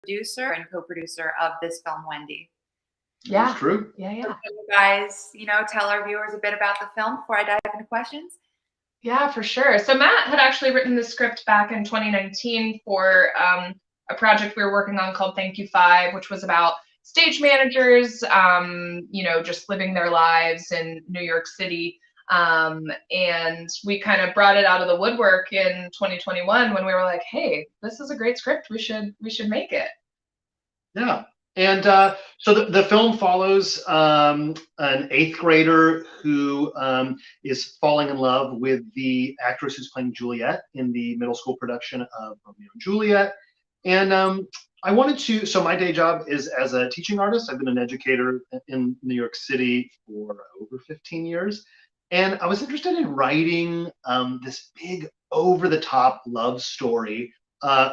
producer and co-producer of this film, Wendy. Yeah. That's true. Yeah. So can you guys, tell our viewers a bit about the film before I dive into questions? Yeah, for sure. So Matt had actually written the script back in 2019 for a project we were working on called Thank You 5, which was about stage managers, just living their lives in New York City. And we kind of brought it out of the woodwork in 2021 when we were like, hey, this is a great script. We should make it. Yeah. And so the film follows an 8th grader who is falling in love with the actress who's playing Juliet in the middle school production of Romeo and Juliet. And I wanted to, so my day job is as a teaching artist. I've been an educator in New York City for over 15 years. And I was interested in writing this big over-the-top love story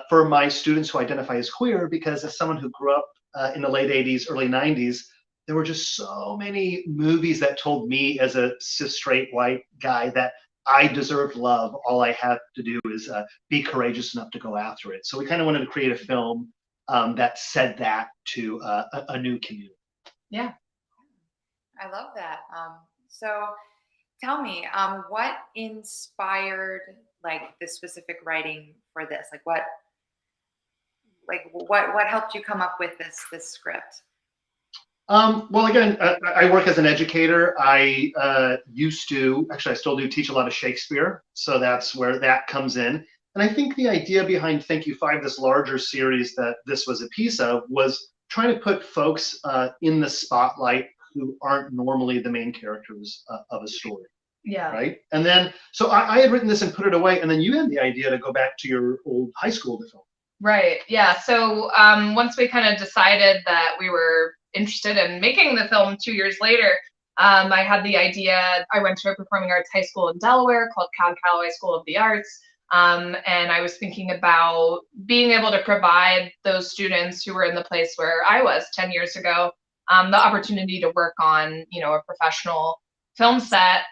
for my students who identify as queer, because as someone who grew up in the late 80s, early 90s, there were just so many movies that told me as a cis straight white guy that I deserved love. All I had to do is be courageous enough to go after it. So we kind of wanted to create a film that said that to a new community. Yeah. I love that. So tell me, what inspired the specific writing for this? What helped you come up with this script? Well, again, I work as an educator. I used to, actually, I still do teach a lot of Shakespeare. So that's where that comes in. And I think the idea behind Thank You 5, this larger series that this was a piece of, was trying to put folks in the spotlight who aren't normally the main characters of a story. Yeah. Right. And then, so I had written this and put it away. And then you had the idea to go back to your old high school to film. Right. Yeah. So once we kind of decided that we were interested in making the film 2 years later, I had the idea. I went to a performing arts high school in Delaware called Cal Calloway School of the Arts. And I was thinking about being able to provide those students who were in the place where I was 10 years ago, the opportunity to work on, a professional film set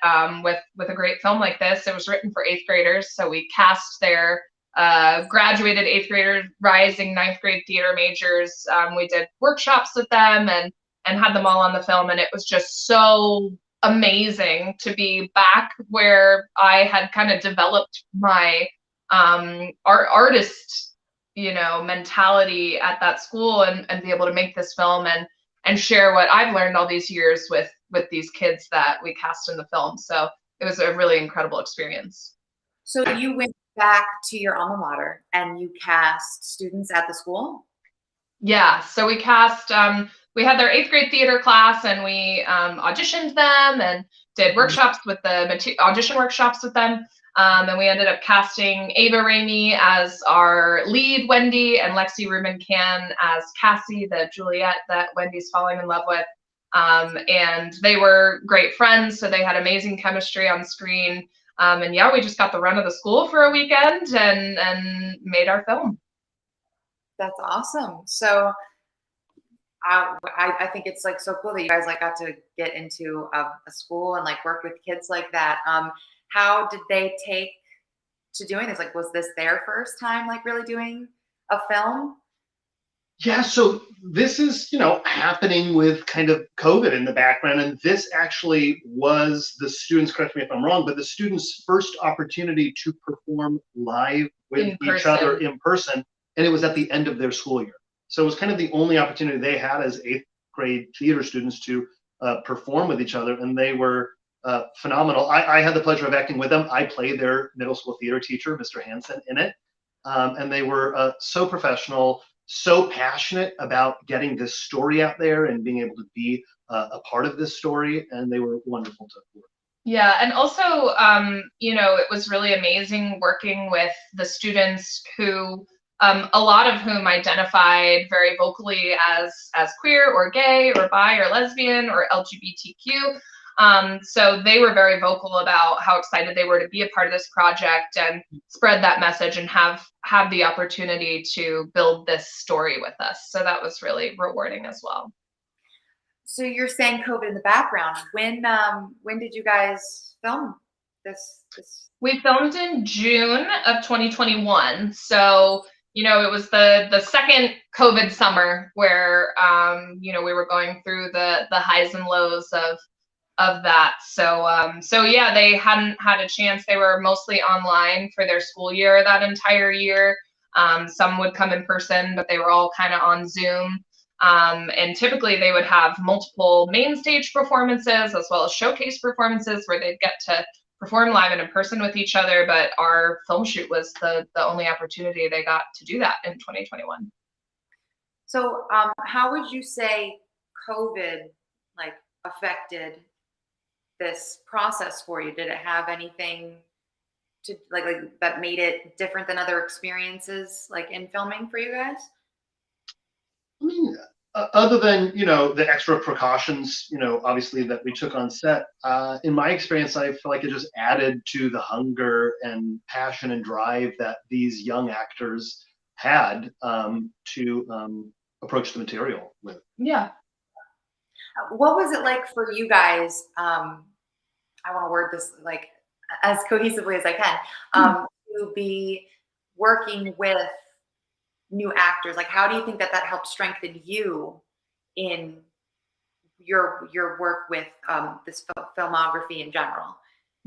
with a great film like this. It was written for 8th graders. So we cast their graduated 8th graders, rising 9th grade theater majors. We did workshops with them and had them all on the film. And it was just so amazing to be back where I had kind of developed my artist, mentality at that school and be able to make this film and share what I've learned all these years with these kids that we cast in the film. So it was a really incredible experience. So you went back to your alma mater and you cast students at the school? Yeah, so we cast, we had their 8th grade theater class and we auditioned them and did workshops with audition workshops with them. And we ended up casting Ava Raimi as our lead, Wendy, and Lexi Rubin Can as Cassie, the Juliet that Wendy's falling in love with. And they were great friends, so they had amazing chemistry on screen. And yeah, we just got the run of the school for a weekend and made our film. That's awesome. So I think it's so cool that you guys got to get into a school and work with kids like that. How did they take to doing this? Was this their first time really doing a film? Yeah, so this is, happening with kind of COVID in the background. And this actually was the students, correct me if I'm wrong, but the students' first opportunity to perform live with each other in person. And it was at the end of their school year. So it was kind of the only opportunity they had as 8th grade theater students to perform with each other. And they were phenomenal. I had the pleasure of acting with them. I played their middle school theater teacher, Mr. Hansen, in it. And they were so professional, so passionate about getting this story out there and being able to be a part of this story. And they were wonderful to work. Yeah, and also, it was really amazing working with the students who, a lot of whom identified very vocally as queer or gay or bi or lesbian or LGBTQ. So they were very vocal about how excited they were to be a part of this project and spread that message and have the opportunity to build this story with us. So that was really rewarding as well. So you're saying COVID in the background. When did you guys film this? We filmed in June of 2021. So it was the second COVID summer where, we were going through the highs and lows of that. So yeah, they hadn't had a chance. They were mostly online for their school year that entire year. Some would come in person, but they were all kind of on Zoom. And typically they would have multiple main stage performances as well as showcase performances where they'd get to perform live and in person with each other. But our film shoot was the only opportunity they got to do that in 2021. So how would you say COVID like affected this process for you? Did it have anything to like that made it different than other experiences like in filming for you guys? I mean, other than the extra precautions, obviously that we took on set, in my experience, I feel like it just added to the hunger and passion and drive that these young actors had to approach the material with. Yeah. What was it like for you guys? I want to word this like as cohesively as I can, to be working with new actors. Like, how do you think that helped strengthen you in your work with this filmography in general?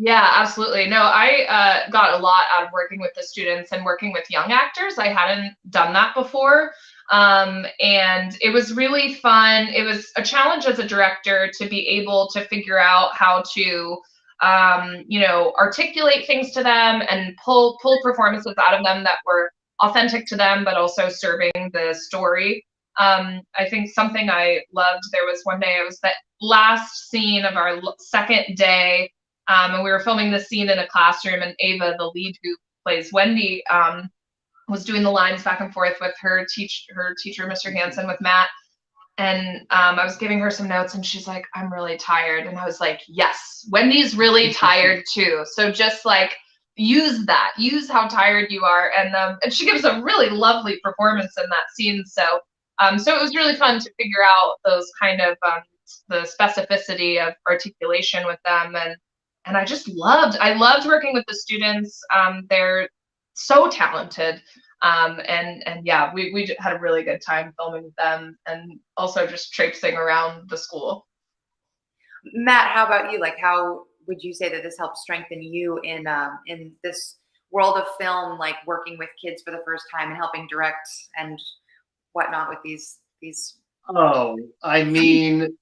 Yeah, absolutely. No, I got a lot out of working with the students and working with young actors. I hadn't done that before. And it was really fun. It was a challenge as a director to be able to figure out how to, articulate things to them and pull performances out of them that were authentic to them, but also serving the story. I think something I loved, there was one day, it was the last scene of our second day. And we were filming this scene in a classroom, and Ava, the lead who plays Wendy, was doing the lines back and forth with her teacher, Mr. Hansen, with Matt. And I was giving her some notes, and she's like, "I'm really tired." And I was like, "Yes, Wendy's really tired too. So just like use how tired you are." And she gives a really lovely performance in that scene. So it was really fun to figure out those kind of the specificity of articulation with them. And I loved working with the students. They're so talented. And yeah, we had a really good time filming with them and also just traipsing around the school. Matt, how about you? Like, how would you say that this helped strengthen you in this world of film, like working with kids for the first time and helping direct and whatnot with these? Oh, I mean,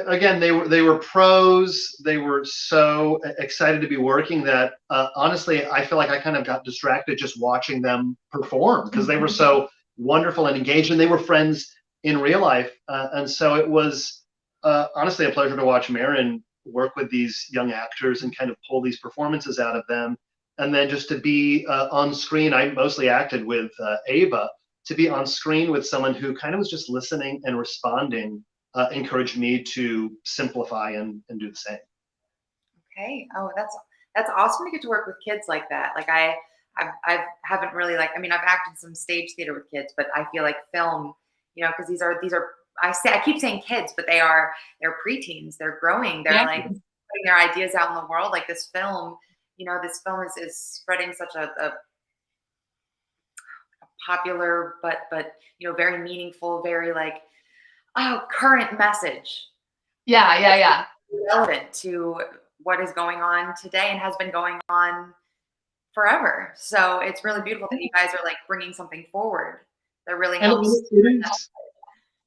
again, they were pros. They were so excited to be working that honestly, I feel like I kind of got distracted just watching them perform because they were so wonderful and engaged, and they were friends in real life. And so it was honestly a pleasure to watch Marin work with these young actors and kind of pull these performances out of them. And then just to be on screen, I mostly acted with Ava, to be on screen with someone who kind of was just listening and responding. Encouraged me to simplify and do the same. Okay. Oh, that's awesome to get to work with kids like that. Like I haven't really I've acted some stage theater with kids, but I feel like film, because these are I keep saying kids, but they're preteens. They're growing. They're like putting their ideas out in the world. Like this film, this film is spreading such a popular, but very meaningful, very current message. Yeah. Relevant to what is going on today and has been going on forever. So it's really beautiful that you guys are bringing something forward that really helps. It is,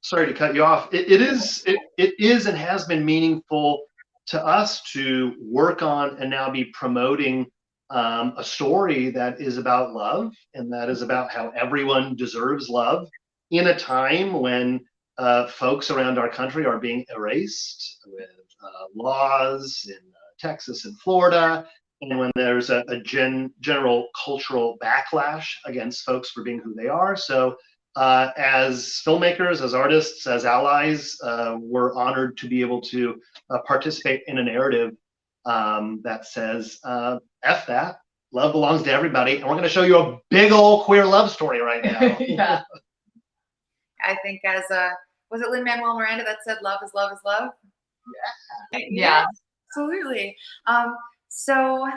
sorry to cut you off. It is and has been meaningful to us to work on and now be promoting a story that is about love and that is about how everyone deserves love in a time when folks around our country are being erased with laws in Texas and Florida, and when there's a general cultural backlash against folks for being who they are. So as filmmakers, as artists, as allies, we're honored to be able to participate in a narrative that says, F that, love belongs to everybody. And we're going to show you a big old queer love story right now. Yeah. I think was it Lin-Manuel Miranda that said love is love is love? Yeah. Absolutely. So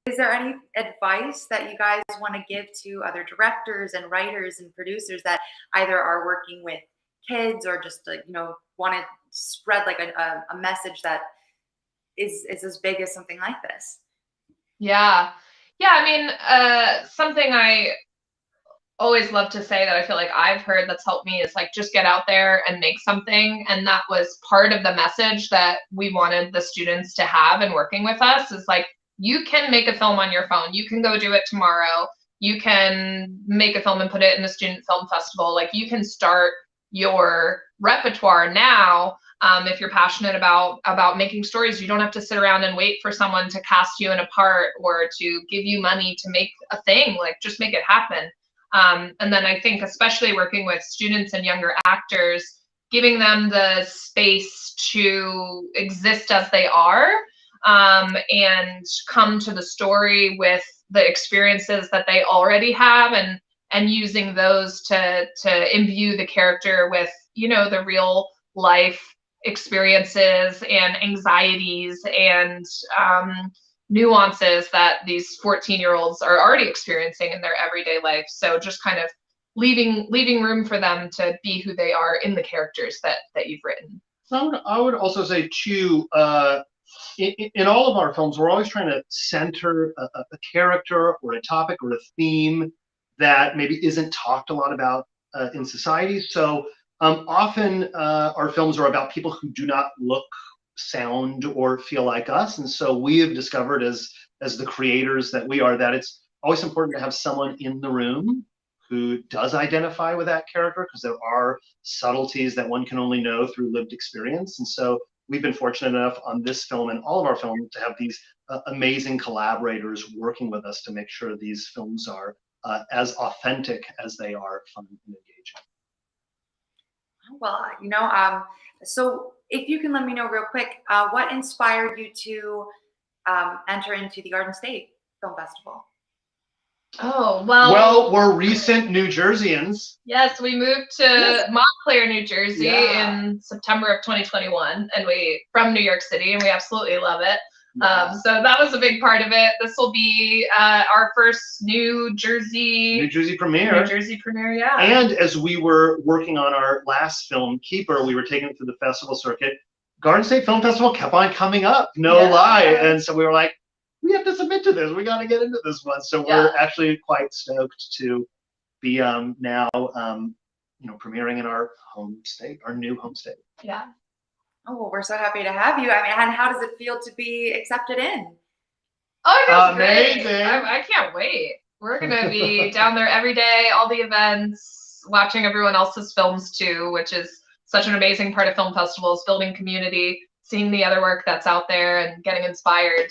Is there any advice that you guys want to give to other directors and writers and producers that either are working with kids or just like, want to spread like a message that is as big as something like this? Yeah. Yeah, I mean, something I always love to say that I feel like I've heard that's helped me is like, just get out there and make something. And that was part of the message that we wanted the students to have in working with us, is like, you can make a film on your phone. You can go do it tomorrow. You can make a film and put it in a student film festival. Like, you can start your repertoire now. If you're passionate about making stories, you don't have to sit around and wait for someone to cast you in a part or to give you money to make a thing. Like, just make it happen. And then I think, especially working with students and younger actors, giving them the space to exist as they are, and come to the story with the experiences that they already have, and using those to imbue the character with, the real life experiences and anxieties and nuances that these 14-year-olds are already experiencing in their everyday life. So just kind of leaving room for them to be who they are in the characters that you've written. I would also say too, in all of our films, we're always trying to center a character or a topic or a theme that maybe isn't talked a lot about in society. So often our films are about people who do not look, sound, or feel like us. And so we have discovered, as the creators that we are, that it's always important to have someone in the room who does identify with that character, because there are subtleties that one can only know through lived experience. And so we've been fortunate enough on this film and all of our films to have these amazing collaborators working with us to make sure these films are as authentic as they are fun and engaging. Well, so if you can let me know real quick, what inspired you to enter into the Garden State Film Festival? Oh, well, we're recent New Jerseyans. Yes, we moved to Montclair, New Jersey in September of 2021, and from New York City, and we absolutely love it. So that was a big part of it. This will be our first New Jersey premiere. New Jersey premiere, yeah. And as we were working on our last film, Keeper, we were taking it through the festival circuit. Garden State Film Festival kept on coming up, no lie. And so we were like, we have to submit to this. We got to get into this one. So we're actually quite stoked to be now, premiering in our home state, our new home state. Yeah. Oh, well, we're so happy to have you. I mean, and how does it feel to be accepted in? Oh, it feels amazing. Great. I can't wait. We're going to be down there every day, all the events, watching everyone else's films too, which is such an amazing part of film festivals, building community, seeing the other work that's out there and getting inspired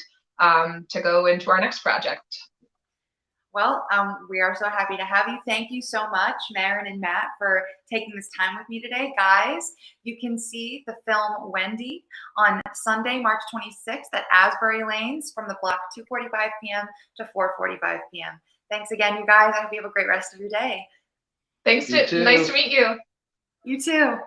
to go into our next project. Well, we are so happy to have you. Thank you so much, Maren and Matt, for taking this time with me today. Guys, you can see the film Wendy on Sunday, March 26th at Asbury Lanes from the block 2:45 p.m. to 4:45 p.m. Thanks again, you guys. I hope you have a great rest of your day. Thanks. Nice to meet you. You too.